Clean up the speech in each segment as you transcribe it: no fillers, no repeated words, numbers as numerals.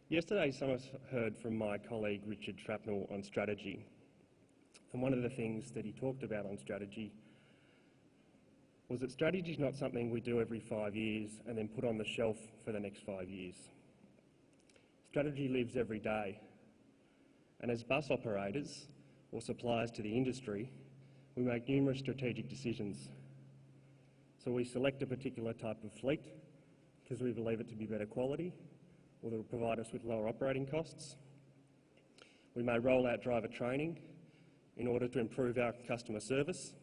Yesterday, some of us heard from my colleague Richard Shrapnel on strategy. And one of the things that he talked about on strategy was that strategy is not something we do every 5 years and then put on the shelf for the next 5 years. Strategy lives every day. And as bus operators or suppliers to the industry, we make numerous strategic decisions. So we select a particular type of fleet because we believe it to be better quality or that will provide us with lower operating costs. We may roll out driver training in order to improve our customer service,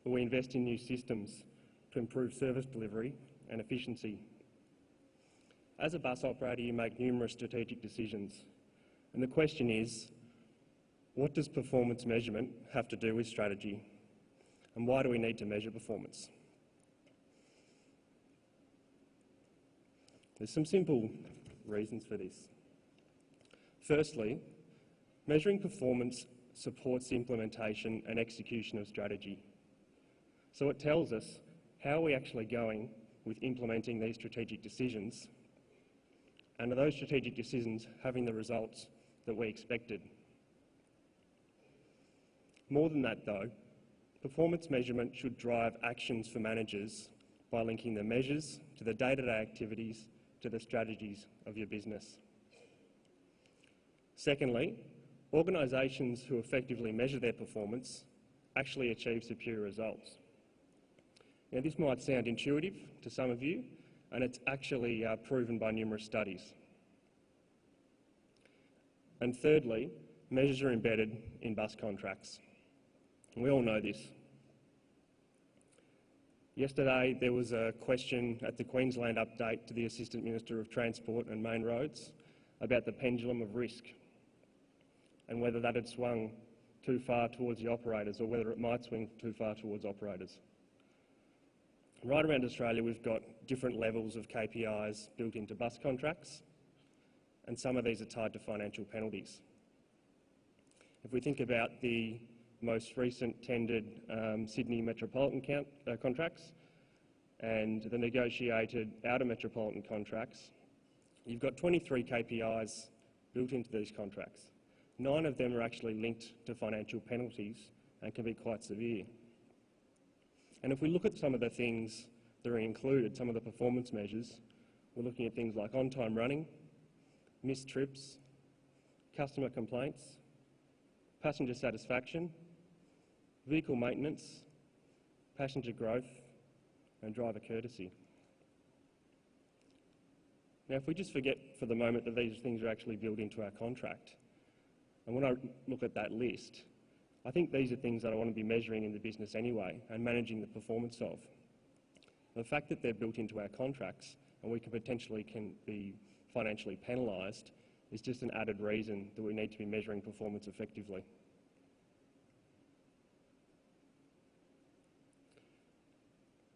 or we invest in new systems to improve service delivery and efficiency. As a bus operator, you make numerous strategic decisions, and the question is, what does performance measurement have to do with strategy, and why do we need to measure performance? There's some simple reasons for this. Firstly, measuring performance supports the implementation and execution of strategy. So it tells us how are we actually going with implementing these strategic decisions, and are those strategic decisions having the results that we expected? More than that though, performance measurement should drive actions for managers by linking the measures to the day-to-day activities to the strategies of your business. Secondly, organisations who effectively measure their performance actually achieve superior results. Now, this might sound intuitive to some of you, and it's actually proven by numerous studies. And thirdly, measures are embedded in bus contracts. And we all know this. Yesterday, there was a question at the Queensland update to the Assistant Minister of Transport and Main Roads about the pendulum of risk and whether that had swung too far towards the operators or whether it might swing too far towards operators. Right around Australia, we've got different levels of KPIs built into bus contracts, and some of these are tied to financial penalties. If we think about the most recent tendered Sydney Metropolitan contracts and the negotiated outer metropolitan contracts, you've got 23 KPIs built into these contracts. 9 of them are actually linked to financial penalties and can be quite severe. And if we look at some of the things that are included, some of the performance measures, we're looking at things like on-time running, missed trips, customer complaints, passenger satisfaction, vehicle maintenance, passenger growth, and driver courtesy. Now, if we just forget for the moment that these things are actually built into our contract, and when I look at that list, I think these are things that I want to be measuring in the business anyway and managing the performance of. The fact that they're built into our contracts and we can potentially be financially penalised is just an added reason that we need to be measuring performance effectively.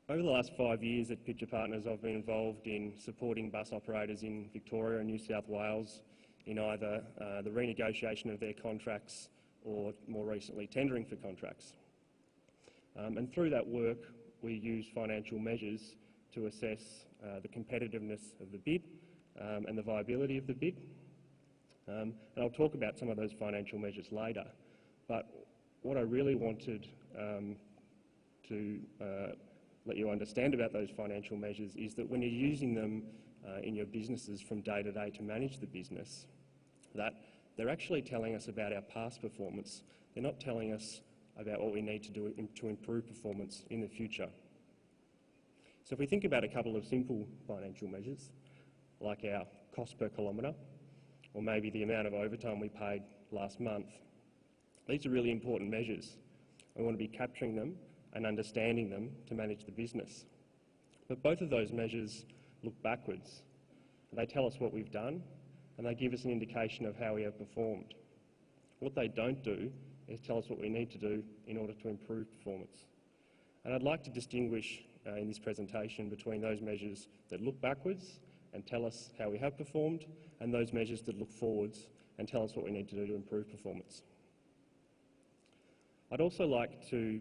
Over the last 5 years at Pitcher Partners, I've been involved in supporting bus operators in Victoria and New South Wales in either the renegotiation of their contracts or more recently tendering for contracts. And through that work, we use financial measures to assess the competitiveness of the bid and the viability of the bid. And I'll talk about some of those financial measures later. But what I really wanted to let you understand about those financial measures is that when you're using them in your businesses from day to day to manage the business, that they're actually telling us about our past performance. They're not telling us about what we need to do to improve performance in the future. So if we think about a couple of simple financial measures, like our cost per kilometre, or maybe the amount of overtime we paid last month, these are really important measures. We want to be capturing them and understanding them to manage the business. But both of those measures look backwards. They tell us what we've done, and they give us an indication of how we have performed. What they don't do is tell us what we need to do in order to improve performance. And I'd like to distinguish in this presentation between those measures that look backwards and tell us how we have performed, and those measures that look forwards and tell us what we need to do to improve performance. I'd also like to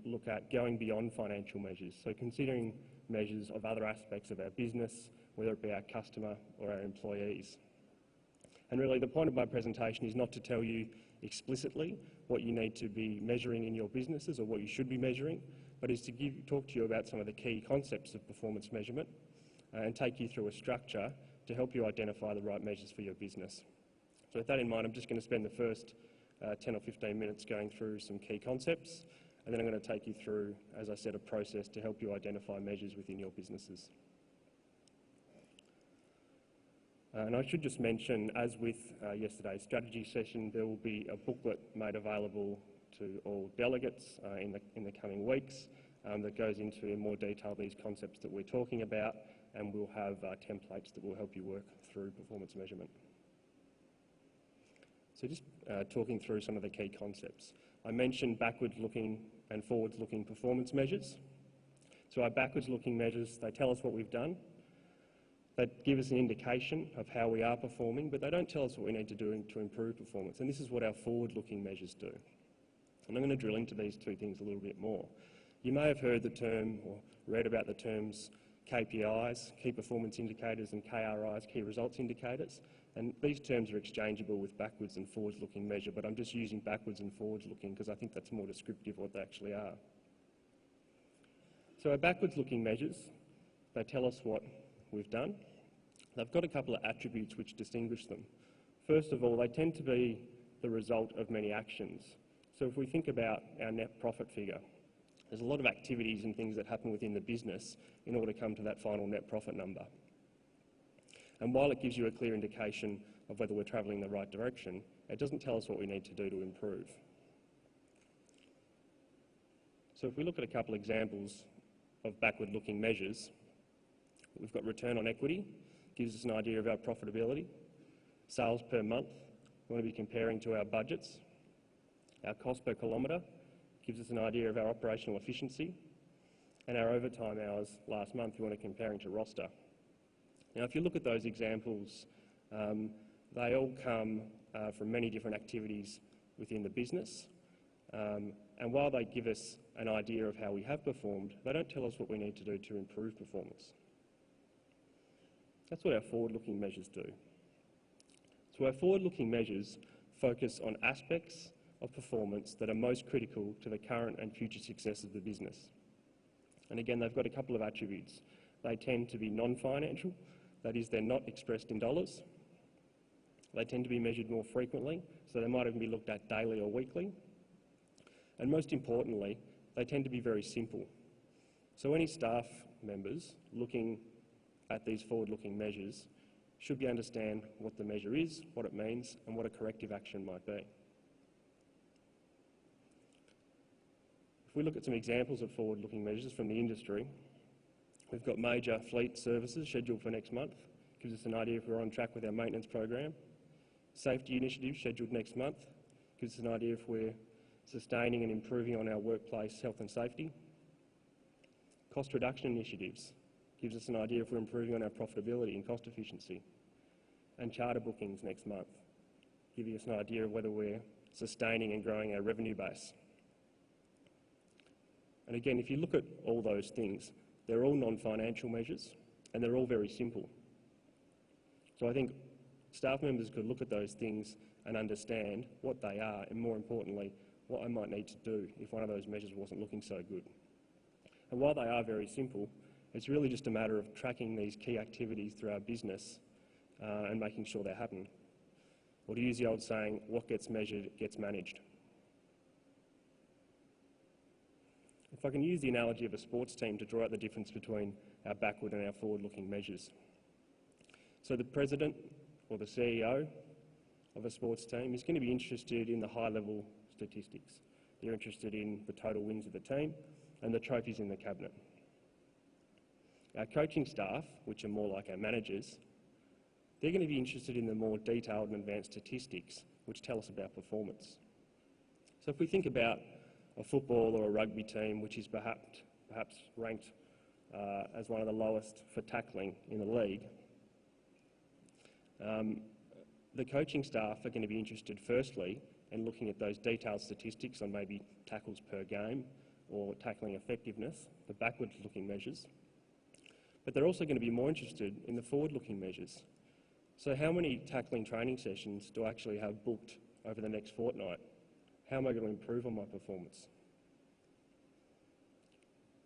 look at going beyond financial measures, so considering measures of other aspects of our business, whether it be our customer or our employees. And really the point of my presentation is not to tell you explicitly what you need to be measuring in your businesses or what you should be measuring, but is to talk to you about some of the key concepts of performance measurement and take you through a structure to help you identify the right measures for your business. So with that in mind, I'm just going to spend the first 10 or 15 minutes going through some key concepts, and then I'm going to take you through, as I said, a process to help you identify measures within your businesses. And I should just mention, as with yesterday's strategy session, there will be a booklet made available to all delegates in the coming weeks that goes into in more detail these concepts that we're talking about, and we'll have templates that will help you work through performance measurement. So just talking through some of the key concepts. I mentioned backwards-looking and forwards-looking performance measures. So our backwards-looking measures, they tell us what we've done. They give us an indication of how we are performing, but they don't tell us what we need to do to improve performance. And this is what our forward-looking measures do. And I'm going to drill into these two things a little bit more. You may have heard the term or read about the terms KPIs, key performance indicators, and KRIs, key results indicators. And these terms are exchangeable with backwards and forwards-looking measure, but I'm just using backwards and forwards-looking because I think that's more descriptive of what they actually are. So our backwards-looking measures, they tell us what we've done. They've got a couple of attributes which distinguish them. First of all, they tend to be the result of many actions. So if we think about our net profit figure, there's a lot of activities and things that happen within the business in order to come to that final net profit number. And while it gives you a clear indication of whether we're travelling in the right direction, it doesn't tell us what we need to do to improve. So if we look at a couple of examples of backward-looking measures, we've got return on equity, gives us an idea of our profitability. Sales per month, we want to be comparing to our budgets. Our cost per kilometre gives us an idea of our operational efficiency. And our overtime hours last month, we want to be comparing to roster. Now, if you look at those examples, they all come from many different activities within the business. And while they give us an idea of how we have performed, they don't tell us what we need to do to improve performance. That's what our forward-looking measures do. So our forward-looking measures focus on aspects of performance that are most critical to the current and future success of the business. And again, they've got a couple of attributes. They tend to be non-financial, that is, they're not expressed in dollars. They tend to be measured more frequently, so they might even be looked at daily or weekly. And most importantly, they tend to be very simple. So any staff members looking at these forward-looking measures should be understand what the measure is, what it means, and what a corrective action might be. If we look at some examples of forward-looking measures from the industry, we've got major fleet services scheduled for next month. Gives us an idea if we're on track with our maintenance program. Safety initiatives scheduled next month. Gives us an idea if we're sustaining and improving on our workplace health and safety. Cost reduction initiatives. Gives us an idea if we're improving on our profitability and cost efficiency. And charter bookings next month, giving us an idea of whether we're sustaining and growing our revenue base. And again, if you look at all those things, they're all non-financial measures and they're all very simple. So I think staff members could look at those things and understand what they are and, more importantly, what I might need to do if one of those measures wasn't looking so good. And while they are very simple, it's really just a matter of tracking these key activities through our business and making sure they happen. Or to use the old saying, what gets measured gets managed. If I can use the analogy of a sports team to draw out the difference between our backward and our forward-looking measures. So the president or the CEO of a sports team is going to be interested in the high-level statistics. They're interested in the total wins of the team and the trophies in the cabinet. Our coaching staff, which are more like our managers, they're going to be interested in the more detailed and advanced statistics, which tell us about performance. So if we think about a football or a rugby team, which is perhaps ranked as one of the lowest for tackling in the league, the coaching staff are going to be interested firstly in looking at those detailed statistics on maybe tackles per game or tackling effectiveness, the backwards-looking measures. But they're also going to be more interested in the forward-looking measures. So how many tackling training sessions do I actually have booked over the next fortnight? How am I going to improve on my performance?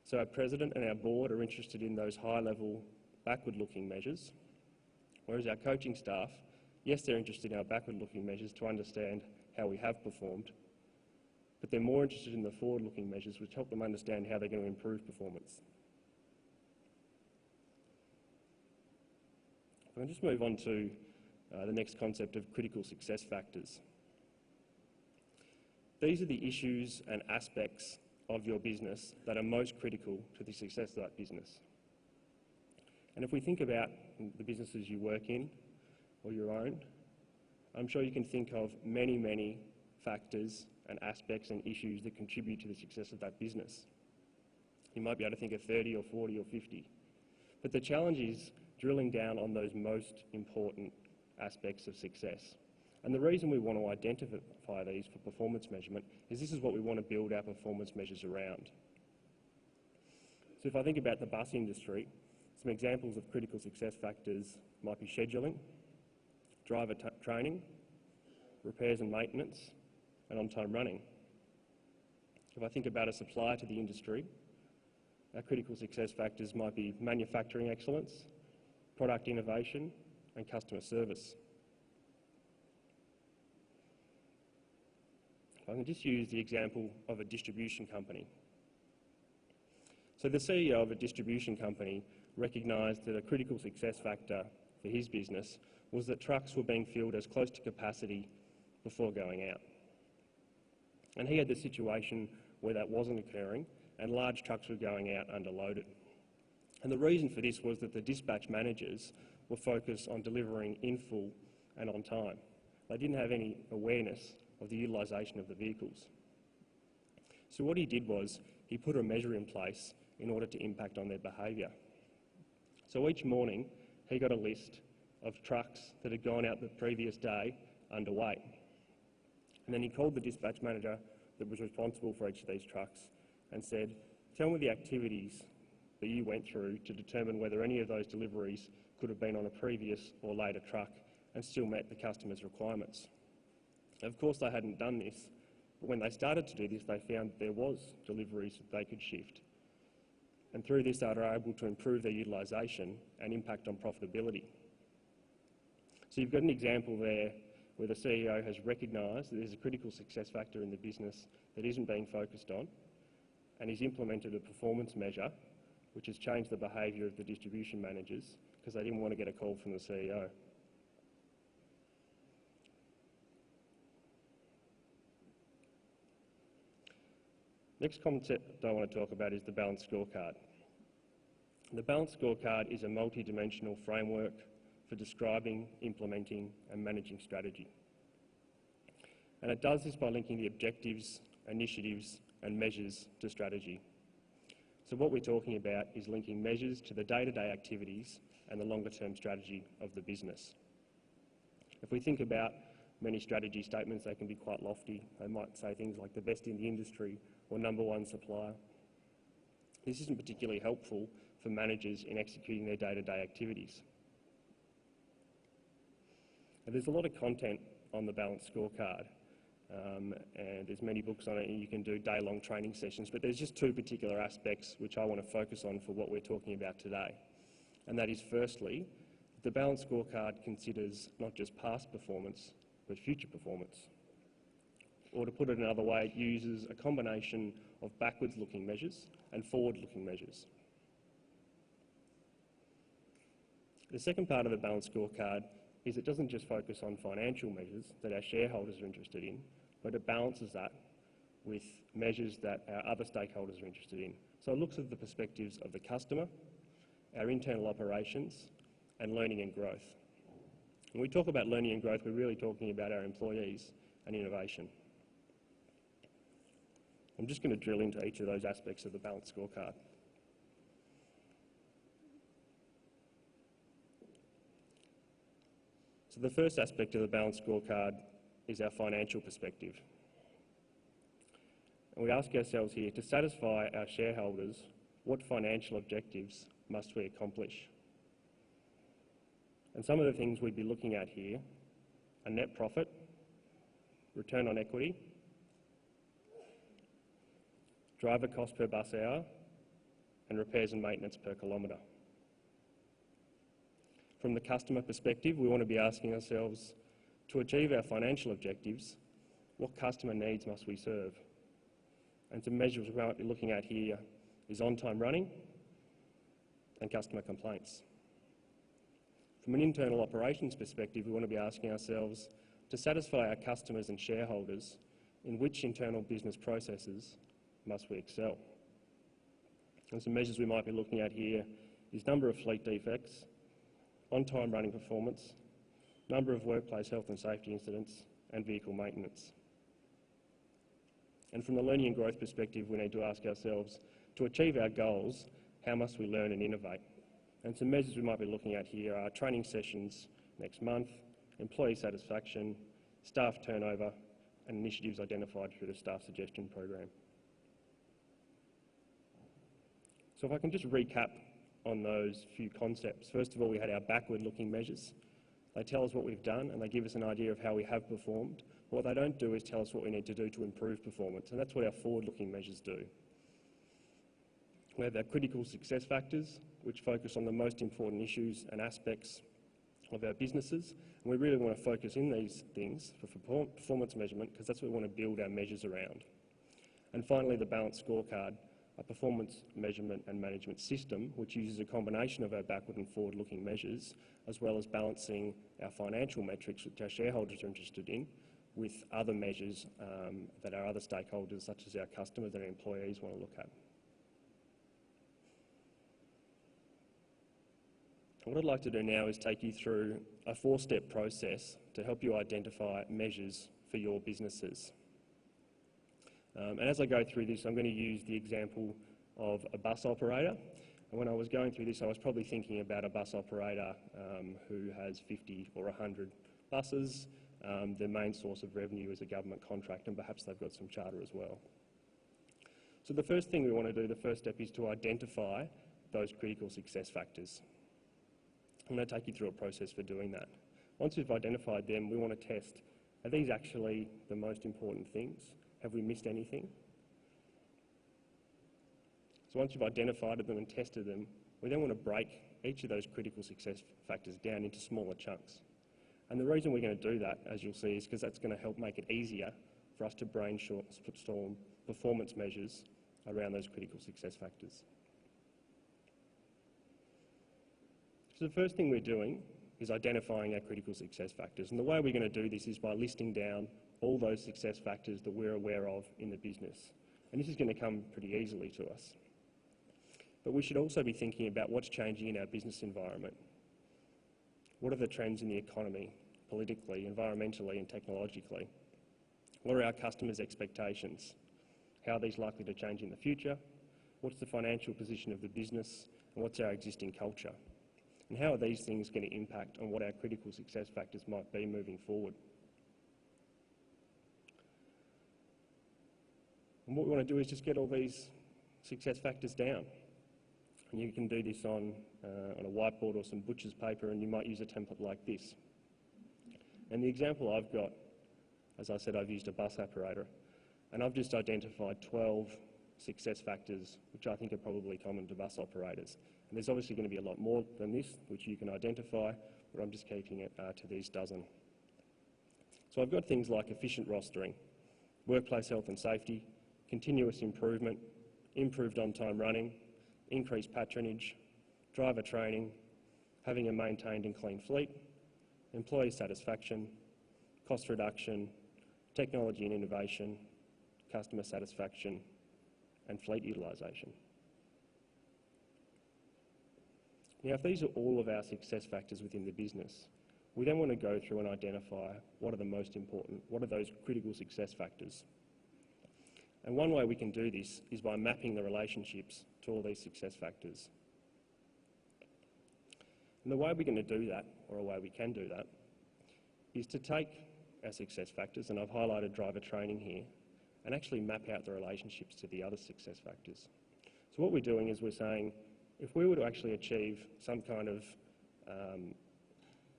So our president and our board are interested in those high-level, backward-looking measures, whereas our coaching staff, yes, they're interested in our backward-looking measures to understand how we have performed, but they're more interested in the forward-looking measures which help them understand how they're going to improve performance. I'll just move on to the next concept of critical success factors. These are the issues and aspects of your business that are most critical to the success of that business. And if we think about the businesses you work in or your own, I'm sure you can think of many, many factors and aspects and issues that contribute to the success of that business. You might be able to think of 30 or 40 or 50. But the challenge is drilling down on those most important aspects of success. And the reason we want to identify these for performance measurement is this is what we want to build our performance measures around. So if I think about the bus industry, some examples of critical success factors might be scheduling, driver training, repairs and maintenance, and on-time running. If I think about a supplier to the industry, our critical success factors might be manufacturing excellence, product innovation, and customer service. I can just use the example of a distribution company. So the CEO of a distribution company recognised that a critical success factor for his business was that trucks were being filled as close to capacity before going out. And he had the situation where that wasn't occurring and large trucks were going out underloaded. And the reason for this was that the dispatch managers were focused on delivering in full and on time. They didn't have any awareness of the utilisation of the vehicles. So what he did was he put a measure in place in order to impact on their behaviour. So each morning he got a list of trucks that had gone out the previous day underweight. And then he called the dispatch manager that was responsible for each of these trucks and said, tell me the activities that you went through to determine whether any of those deliveries could have been on a previous or later truck and still met the customer's requirements. Of course, they hadn't done this, but when they started to do this, they found that there was deliveries that they could shift. And through this, they were able to improve their utilisation and impact on profitability. So you've got an example there where the CEO has recognised that there's a critical success factor in the business that isn't being focused on, and he's implemented a performance measure which has changed the behaviour of the distribution managers because they didn't want to get a call from the CEO. Next concept I want to talk about is the balanced scorecard. The balanced scorecard is a multi-dimensional framework for describing, implementing and managing strategy. And it does this by linking the objectives, initiatives and measures to strategy. So what we're talking about is linking measures to the day-to-day activities and the longer-term strategy of the business. If we think about many strategy statements, they can be quite lofty. They might say things like the best in the industry or number one supplier. This isn't particularly helpful for managers in executing their day-to-day activities. And there's a lot of content on the balanced scorecard, and there's many books on it, and you can do day-long training sessions, but there's just two particular aspects which I want to focus on for what we're talking about today. And that is, firstly, the balanced scorecard considers not just past performance, but future performance. Or to put it another way, it uses a combination of backwards-looking measures and forward-looking measures. The second part of the balanced scorecard is it doesn't just focus on financial measures that our shareholders are interested in, but it balances that with measures that our other stakeholders are interested in. So it looks at the perspectives of the customer, our internal operations, and learning and growth. When we talk about learning and growth, we're really talking about our employees and innovation. I'm just going to drill into each of those aspects of the balanced scorecard. So the first aspect of the balanced scorecard is our financial perspective. And we ask ourselves here, to satisfy our shareholders, what financial objectives must we accomplish? And some of the things we'd be looking at here are net profit, return on equity, driver cost per bus hour, and repairs and maintenance per kilometre. From the customer perspective, we want to be asking ourselves, to achieve our financial objectives, what customer needs must we serve? And some measures we might be looking at here is on-time running and customer complaints. From an internal operations perspective, we want to be asking ourselves, to satisfy our customers and shareholders, in which internal business processes must we excel? And some measures we might be looking at here is number of fleet defects, on-time running performance, number of workplace health and safety incidents, and vehicle maintenance. And from the learning and growth perspective, we need to ask ourselves, to achieve our goals, how must we learn and innovate? And some measures we might be looking at here are training sessions next month, employee satisfaction, staff turnover, and initiatives identified through the staff suggestion program. So if I can just recap on those few concepts. First of all, we had our backward-looking measures. They tell us what we've done and they give us an idea of how we have performed. But what they don't do is tell us what we need to do to improve performance, and that's what our forward-looking measures do. We have our critical success factors, which focus on the most important issues and aspects of our businesses, and we really want to focus in these things for performance measurement, because that's what we want to build our measures around. And finally, the balanced scorecard, a performance measurement and management system which uses a combination of our backward and forward-looking measures, as well as balancing our financial metrics, which our shareholders are interested in, with other measures that our other stakeholders, such as our customers and our employees, want to look at. What I'd like to do now is take you through a 4-step process to help you identify measures for your businesses. And as I go through this, I'm going to use the example of a bus operator. And when I was going through this, I was probably thinking about a bus operator who has 50 or 100 buses. Their main source of revenue is a government contract, and perhaps they've got some charter as well. So the first thing we want to do, the first step, is to identify those critical success factors. I'm going to take you through a process for doing that. Once we've identified them, we want to test, are these actually the most important things? Have we missed anything? So once you've identified them and tested them, we then want to break each of those critical success factors down into smaller chunks. And the reason we're going to do that, as you'll see, is because that's going to help make it easier for us to brainstorm performance measures around those critical success factors. So the first thing we're doing is identifying our critical success factors. And the way we're going to do this is by listing down all those success factors that we're aware of in the business. And this is going to come pretty easily to us. But we should also be thinking about what's changing in our business environment. What are the trends in the economy, politically, environmentally and technologically? What are our customers' expectations? How are these likely to change in the future? What's the financial position of the business? And what's our existing culture? And how are these things going to impact on what our critical success factors might be moving forward? And what we want to do is just get all these success factors down. And you can do this on a whiteboard or some butcher's paper, and you might use a template like this. And the example I've got, as I said, I've used a bus operator, and I've just identified 12 success factors which I think are probably common to bus operators. And there's obviously going to be a lot more than this which you can identify, but I'm just keeping it to these dozen. So I've got things like efficient rostering, workplace health and safety, continuous improvement, improved on-time running, increased patronage, driver training, having a maintained and clean fleet, employee satisfaction, cost reduction, technology and innovation, customer satisfaction, and fleet utilisation. Now, if these are all of our success factors within the business, we then want to go through and identify what are the most important, what are those critical success factors. And one way we can do this is by mapping the relationships to all these success factors. And the way we're going to do that, or a way we can do that, is to take our success factors, and I've highlighted driver training here, and actually map out the relationships to the other success factors. So what we're doing is we're saying If we were to actually achieve some kind of,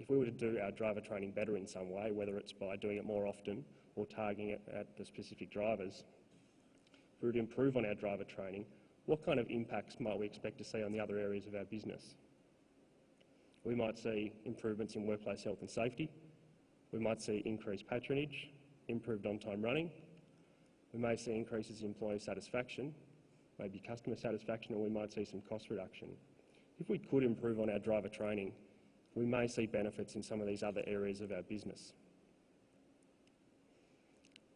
if we were to do our driver training better in some way, whether it's by doing it more often or targeting it at the specific drivers, if we were to improve on our driver training, what kind of impacts might we expect to see on the other areas of our business? We might see improvements in workplace health and safety. We might see increased patronage, improved on-time running. We may see increases in employee satisfaction, maybe customer satisfaction, or we might see some cost reduction. If we could improve on our driver training, we may see benefits in some of these other areas of our business.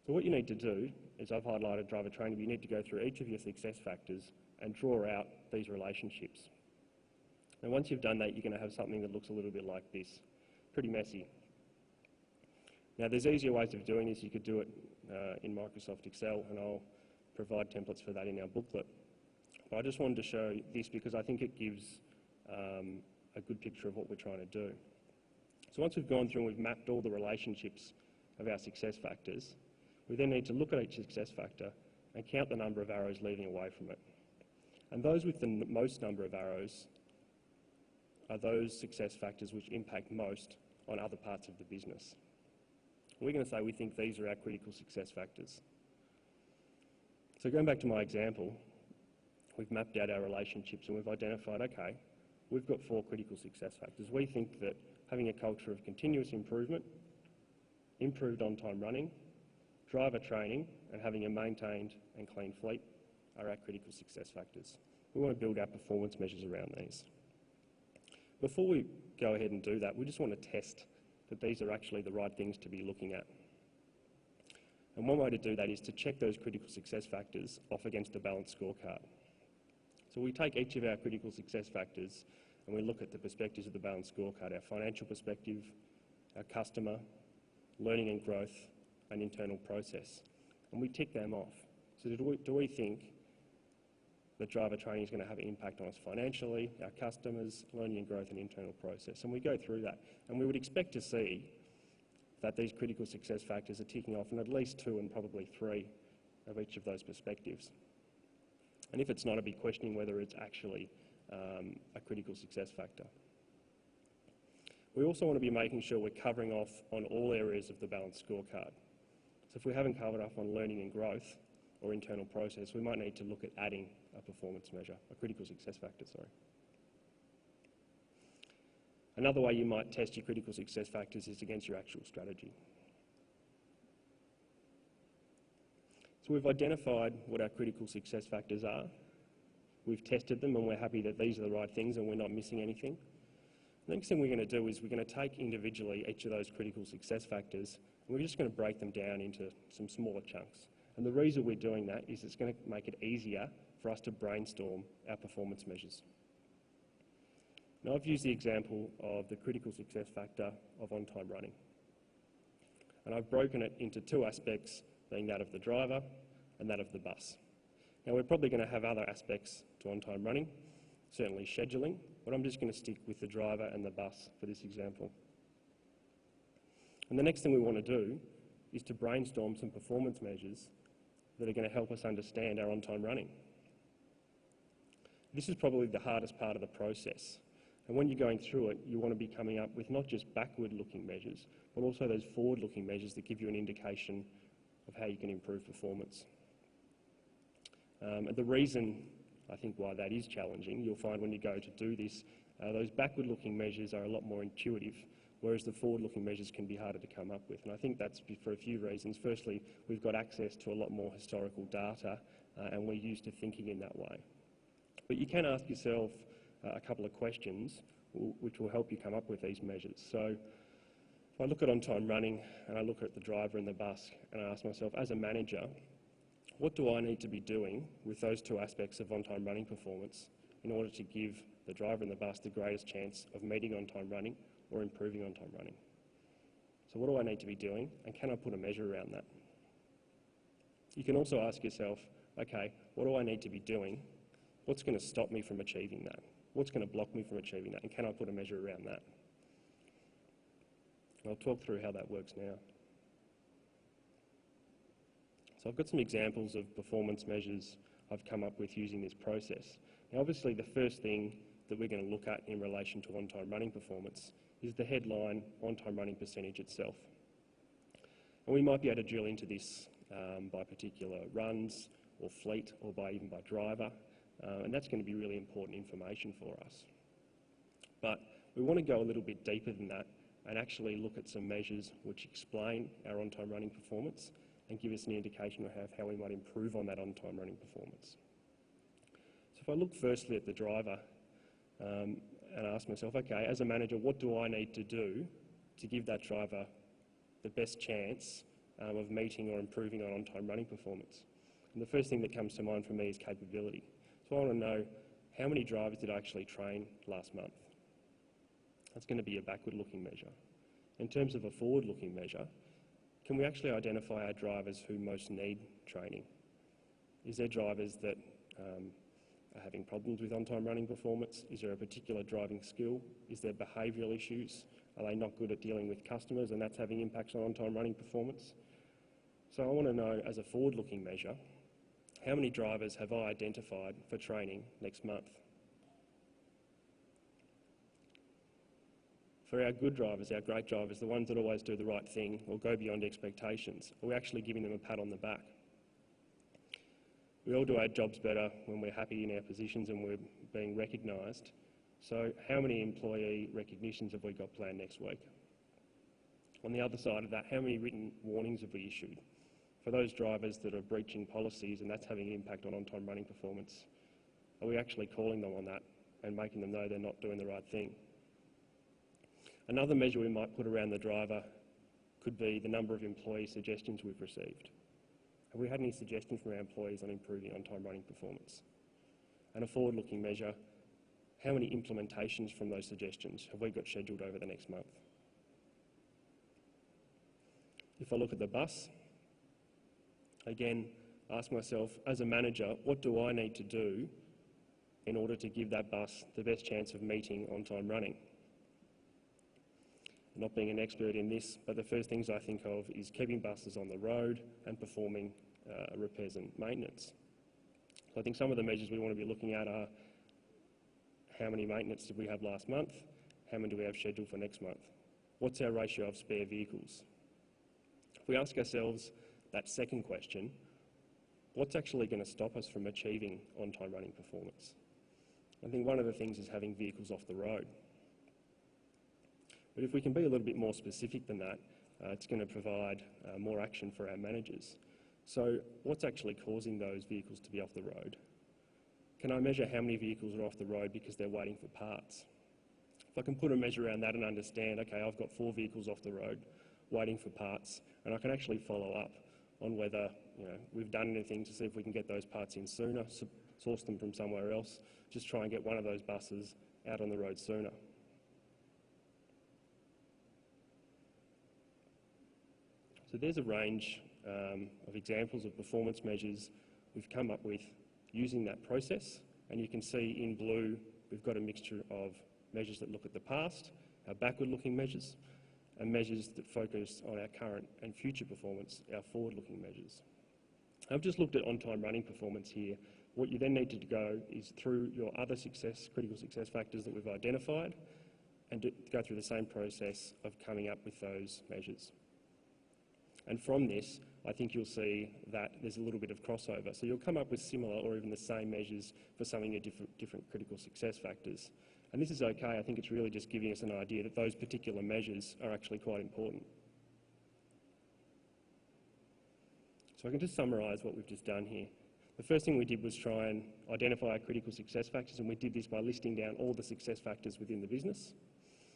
So what you need to do is, I've highlighted driver training, but you need to go through each of your success factors and draw out these relationships. And once you've done that, you're going to have something that looks a little bit like this. Pretty messy. Now, there's easier ways of doing this. You could do it in Microsoft Excel, and I'll provide templates for that in our booklet. But I just wanted to show this because I think it gives a good picture of what we're trying to do. So once we've gone through and we've mapped all the relationships of our success factors, we then need to look at each success factor and count the number of arrows leading away from it. And those with the most number of arrows are those success factors which impact most on other parts of the business. We're going to say we think these are our critical success factors. So going back to my example, we've mapped out our relationships and we've identified, okay, we've got 4 critical success factors. We think that having a culture of continuous improvement, improved on-time running, driver training, and having a maintained and clean fleet are our critical success factors. We want to build our performance measures around these. Before we go ahead and do that, we just want to test that these are actually the right things to be looking at. And one way to do that is to check those critical success factors off against a balanced scorecard. So we take each of our critical success factors and we look at the perspectives of the balanced scorecard, our financial perspective, our customer, learning and growth, and internal process. And we tick them off. So do we think that driver training is going to have an impact on us financially, our customers, learning and growth, and internal process? And we go through that. And we would expect to see that these critical success factors are ticking off in at least 2 and probably 3 of each of those perspectives. And if it's not, I'd be questioning whether it's actually a critical success factor. We also want to be making sure we're covering off on all areas of the balanced scorecard. So if we haven't covered off on learning and growth or internal process, we might need to look at adding a performance measure, a critical success factor, sorry. Another way you might test your critical success factors is against your actual strategy. So we've identified what our critical success factors are. We've tested them and we're happy that these are the right things and we're not missing anything. The next thing we're going to do is we're going to take individually each of those critical success factors and we're just going to break them down into some smaller chunks. And the reason we're doing that is it's going to make it easier for us to brainstorm our performance measures. Now, I've used the example of the critical success factor of on-time running. And I've broken it into 2 aspects, being that of the driver and that of the bus. Now, we're probably going to have other aspects to on-time running, certainly scheduling, but I'm just going to stick with the driver and the bus for this example. And the next thing we want to do is to brainstorm some performance measures that are going to help us understand our on-time running. This is probably the hardest part of the process. And when you're going through it, you want to be coming up with not just backward-looking measures, but also those forward-looking measures that give you an indication of how you can improve performance. And the reason, I think, why that is challenging, you'll find when you go to do this, those backward-looking measures are a lot more intuitive, whereas the forward-looking measures can be harder to come up with. And I think that's for a few reasons. Firstly, we've got access to a lot more historical data, and we're used to thinking in that way. But you can ask yourself a couple of questions which will help you come up with these measures. So if I look at on-time running and I look at the driver and the bus and I ask myself, as a manager, what do I need to be doing with those 2 aspects of on-time running performance in order to give the driver and the bus the greatest chance of meeting on-time running or improving on-time running? So what do I need to be doing, and can I put a measure around that? You can also ask yourself, okay, what do I need to be doing? What's going to stop me from achieving that? What's going to block me from achieving that? And can I put a measure around that? And I'll talk through how that works now. So I've got some examples of performance measures I've come up with using this process. Now, obviously, the first thing that we're going to look at in relation to on-time running performance is the headline on-time running percentage itself. And we might be able to drill into this by particular runs or fleet or even by driver, and that's going to be really important information for us. But we want to go a little bit deeper than that and actually look at some measures which explain our on-time running performance and give us an indication of how we might improve on that on-time running performance. So if I look firstly at the driver and ask myself, okay, as a manager, what do I need to do to give that driver the best chance of meeting or improving on on-time running performance? And the first thing that comes to mind for me is capability. So I want to know, how many drivers did I actually train last month? That's going to be a backward-looking measure. In terms of a forward-looking measure, can we actually identify our drivers who most need training? Is there drivers that are having problems with on-time running performance? Is there a particular driving skill? Is there behavioural issues? Are they not good at dealing with customers and that's having impacts on on-time running performance? So I want to know, as a forward-looking measure, how many drivers have I identified for training next month? For our good drivers, our great drivers, the ones that always do the right thing or go beyond expectations, are we actually giving them a pat on the back? We all do our jobs better when we're happy in our positions and we're being recognised. So how many employee recognitions have we got planned next week? On the other side of that, how many written warnings have we issued? For those drivers that are breaching policies and that's having an impact on on-time running performance, are we actually calling them on that and making them know they're not doing the right thing? Another measure we might put around the driver could be the number of employee suggestions we've received. Have we had any suggestions from our employees on improving on-time running performance? And a forward-looking measure, how many implementations from those suggestions have we got scheduled over the next month? If I look at the bus, again, ask myself, as a manager, what do I need to do in order to give that bus the best chance of meeting on-time running? Not being an expert in this, but the first things I think of is keeping buses on the road and performing repairs and maintenance. So I think some of the measures we want to be looking at are, how many maintenance did we have last month? How many do we have scheduled for next month? What's our ratio of spare vehicles? If we ask ourselves that second question, what's actually going to stop us from achieving on-time running performance? I think one of the things is having vehicles off the road. But if we can be a little bit more specific than that, it's going to provide more action for our managers. So what's actually causing those vehicles to be off the road? Can I measure how many vehicles are off the road because they're waiting for parts? If I can put a measure around that and understand, okay, I've got 4 vehicles off the road waiting for parts, and I can actually follow up on whether we've done anything to see if we can get those parts in sooner, source them from somewhere else, just try and get one of those buses out on the road sooner. So there's a range of examples of performance measures we've come up with using that process, and you can see in blue we've got a mixture of measures that look at the past, our backward-looking measures, and measures that focus on our current and future performance, our forward-looking measures. I've just looked at on-time running performance here. What you then need to go is through your other critical success factors that we've identified and go through the same process of coming up with those measures. And from this, I think you'll see that there's a little bit of crossover. So you'll come up with similar or even the same measures for some of your different critical success factors. And this is okay. I think it's really just giving us an idea that those particular measures are actually quite important. So I can just summarise what we've just done here. The first thing we did was try and identify our critical success factors, and we did this by listing down all the success factors within the business.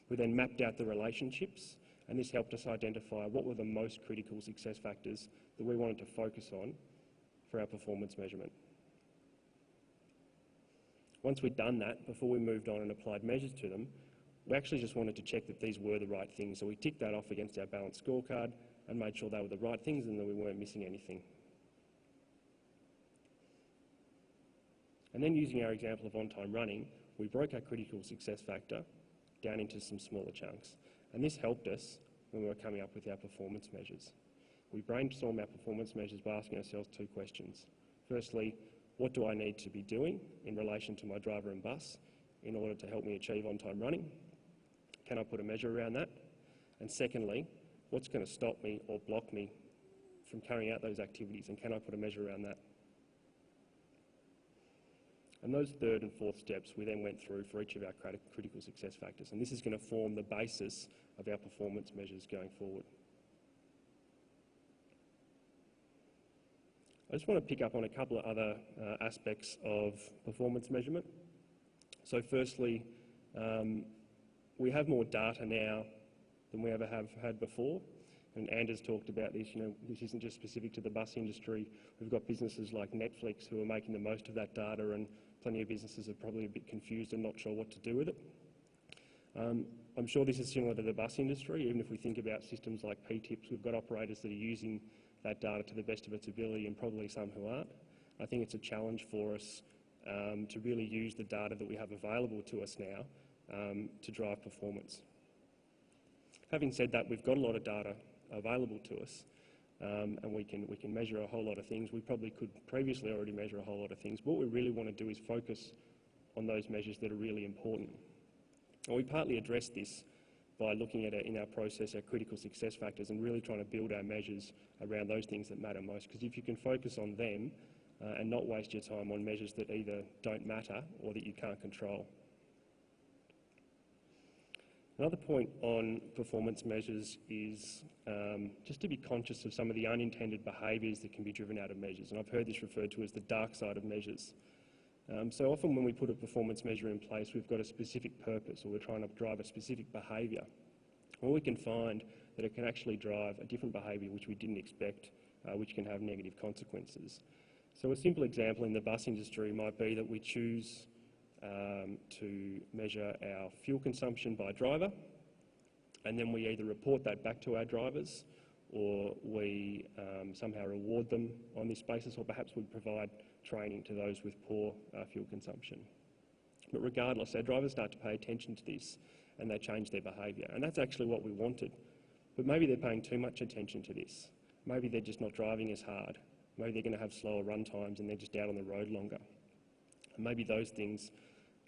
We then mapped out the relationships, and this helped us identify what were the most critical success factors that we wanted to focus on for our performance measurement. Once we'd done that, before we moved on and applied measures to them, we actually just wanted to check that these were the right things. So we ticked that off against our balanced scorecard and made sure they were the right things and that we weren't missing anything. And then using our example of on-time running, we broke our critical success factor down into some smaller chunks. And this helped us when we were coming up with our performance measures. We brainstormed our performance measures by asking ourselves 2 questions. Firstly, what do I need to be doing in relation to my driver and bus in order to help me achieve on-time running? Can I put a measure around that? And secondly, what's going to stop me or block me from carrying out those activities, and can I put a measure around that? And those third and fourth steps we then went through for each of our critical success factors, and this is going to form the basis of our performance measures going forward. I just want to pick up on a couple of other aspects of performance measurement. So firstly, we have more data now than we ever have had before. And Anders talked about this, this isn't just specific to the bus industry. We've got businesses like Netflix who are making the most of that data, and plenty of businesses are probably a bit confused and not sure what to do with it. I'm sure this is similar to the bus industry. Even if we think about systems like P-tips, we've got operators that are using that data to the best of its ability and probably some who aren't. I think it's a challenge for us to really use the data that we have available to us now to drive performance. Having said that, we've got a lot of data available to us, and we can measure a whole lot of things. We probably could previously already measure a whole lot of things. What we really want to do is focus on those measures that are really important. And we partly address this by looking at in our process our critical success factors and really trying to build our measures around those things that matter most. Because if you can focus on them and not waste your time on measures that either don't matter or that you can't control. Another point on performance measures is just to be conscious of some of the unintended behaviours that can be driven out of measures, and I've heard this referred to as the dark side of measures. So often when we put a performance measure in place, we've got a specific purpose, or we're trying to drive a specific behaviour. Or we can find that it can actually drive a different behaviour which we didn't expect, which can have negative consequences. So a simple example in the bus industry might be that we choose to measure our fuel consumption by driver, and then we either report that back to our drivers, or we somehow reward them on this basis, or perhaps we provide training to those with poor fuel consumption. But regardless, our drivers start to pay attention to this and they change their behaviour, and that's actually what we wanted. But maybe they're paying too much attention to this. Maybe they're just not driving as hard. Maybe they're going to have slower run times and they're just out on the road longer. And maybe those things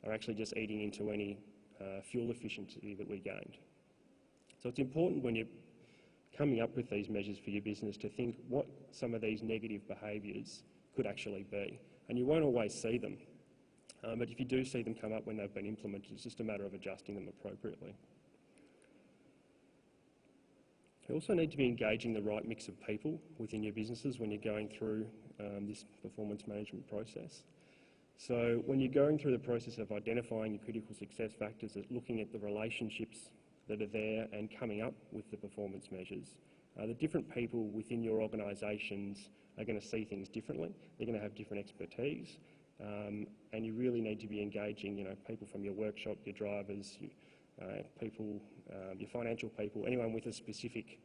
are actually just eating into any fuel efficiency that we gained. So it's important when you're coming up with these measures for your business to think what some of these negative behaviours could actually be. And you won't always see them, but if you do see them come up when they've been implemented, it's just a matter of adjusting them appropriately. You also need to be engaging the right mix of people within your businesses when you're going through this performance management process. So when you're going through the process of identifying your critical success factors, it's looking at the relationships that are there and coming up with the performance measures. The different people within your organisations are going to see things differently. They're going to have different expertise, and you really need to be engaging, people from your workshop, your drivers, your financial people, anyone with a specific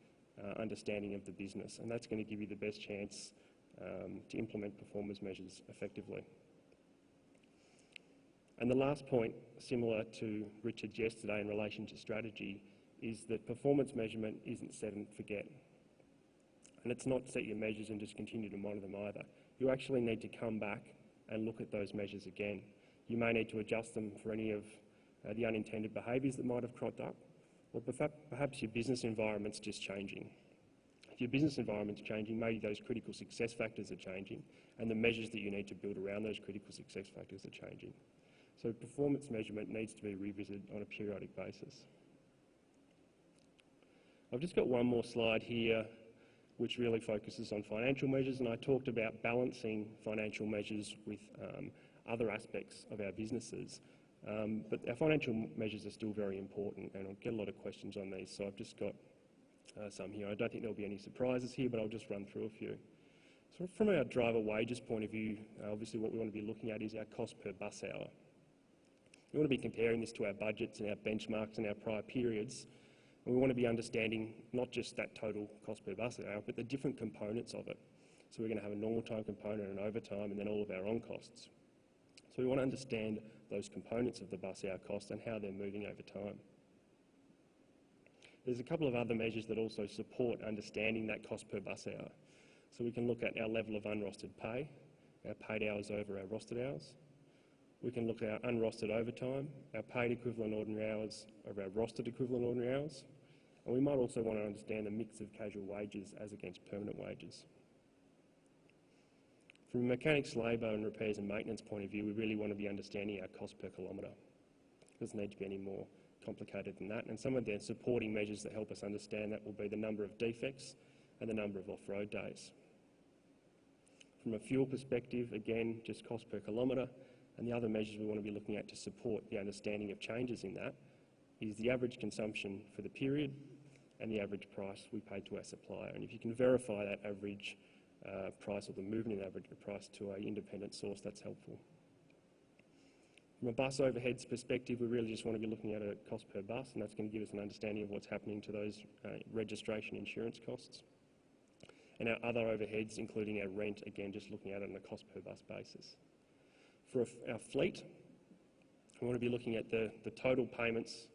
understanding of the business, and that's going to give you the best chance to implement performance measures effectively. And the last point, similar to Richard's yesterday in relation to strategy, is that performance measurement isn't set and forget. And it's not set your measures and just continue to monitor them either. You actually need to come back and look at those measures again. You may need to adjust them for any of the unintended behaviours that might have cropped up, or perhaps your business environment's just changing. If your business environment's changing, maybe those critical success factors are changing, and the measures that you need to build around those critical success factors are changing. So performance measurement needs to be revisited on a periodic basis. I've just got one more slide here which really focuses on financial measures, and I talked about balancing financial measures with other aspects of our businesses. But our financial measures are still very important, and I'll get a lot of questions on these, so I've just got some here. I don't think there'll be any surprises here, but I'll just run through a few. So from our driver wages point of view, obviously what we want to be looking at is our cost per bus hour. We want to be comparing this to our budgets and our benchmarks and our prior periods, and we want to be understanding not just that total cost per bus hour, but the different components of it. So we're going to have a normal time component, an overtime, and then all of our on costs. So we want to understand those components of the bus hour cost and how they're moving over time. There's a couple of other measures that also support understanding that cost per bus hour. So we can look at our level of unrostered pay, our paid hours over our rostered hours. We can look at our unrostered overtime, our paid equivalent ordinary hours over our rostered equivalent ordinary hours, and we might also want to understand the mix of casual wages as against permanent wages. From a mechanics, labour and repairs and maintenance point of view, we really want to be understanding our cost per kilometre. It doesn't need to be any more complicated than that, and some of the supporting measures that help us understand that will be the number of defects and the number of off-road days. From a fuel perspective, again, just cost per kilometre, and the other measures we want to be looking at to support the understanding of changes in that is the average consumption for the period and the average price we pay to our supplier. And if you can verify that average price or the movement in average price to an independent source, that's helpful. From a bus overheads perspective, we really just want to be looking at a cost per bus, and that's going to give us an understanding of what's happening to those registration insurance costs. And our other overheads, including our rent, again, just looking at it on a cost per bus basis. For our fleet, we want to be looking at the total payments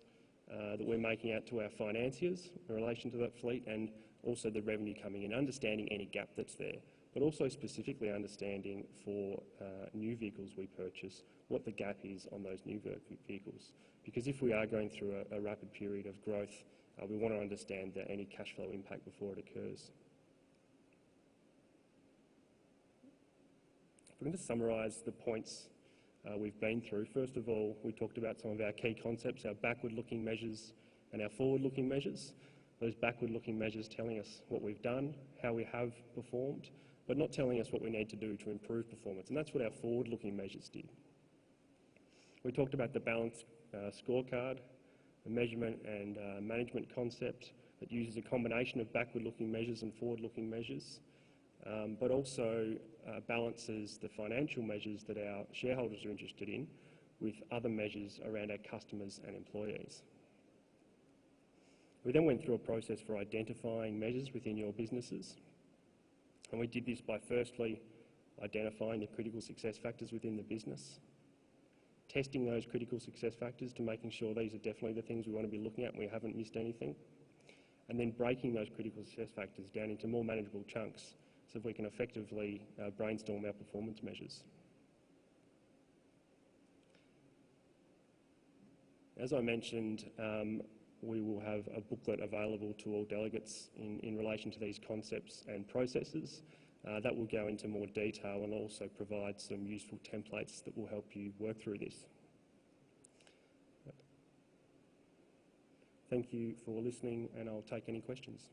that we're making out to our financiers in relation to that fleet, and also the revenue coming in, understanding any gap that's there, but also specifically understanding for new vehicles we purchase, what the gap is on those new vehicles. Because if we are going through a rapid period of growth, we want to understand any cash flow impact before it occurs. I'm going to summarise the points we've been through. First of all, we talked about some of our key concepts, our backward-looking measures and our forward-looking measures. Those backward-looking measures telling us what we've done, how we have performed, but not telling us what we need to do to improve performance, and that's what our forward-looking measures did. We talked about the balanced scorecard, the measurement and management concept that uses a combination of backward-looking measures and forward-looking measures, but also balances the financial measures that our shareholders are interested in with other measures around our customers and employees. We then went through a process for identifying measures within your businesses, and we did this by firstly identifying the critical success factors within the business, testing those critical success factors to making sure these are definitely the things we want to be looking at and we haven't missed anything, and then breaking those critical success factors down into more manageable chunks so that we can effectively brainstorm our performance measures. As I mentioned, we will have a booklet available to all delegates in relation to these concepts and processes. That will go into more detail and also provide some useful templates that will help you work through this. Thank you for listening, and I'll take any questions.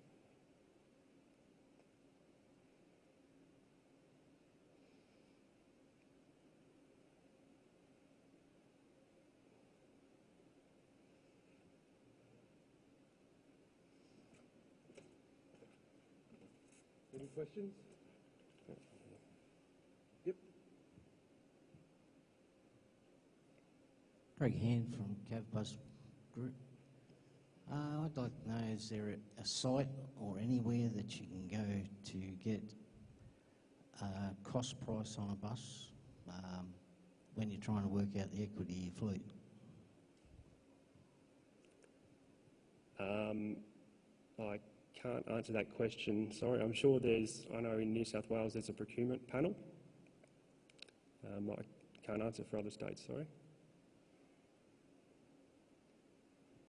Any questions? Yep. Greg Hand from CavBus Group. I'd like to know, is there a site or anywhere that you can go to get cost price on a bus when you're trying to work out the equity of your fleet? I can't answer that question, sorry. I'm sure I know in New South Wales there's a procurement panel. I can't answer for other states, sorry.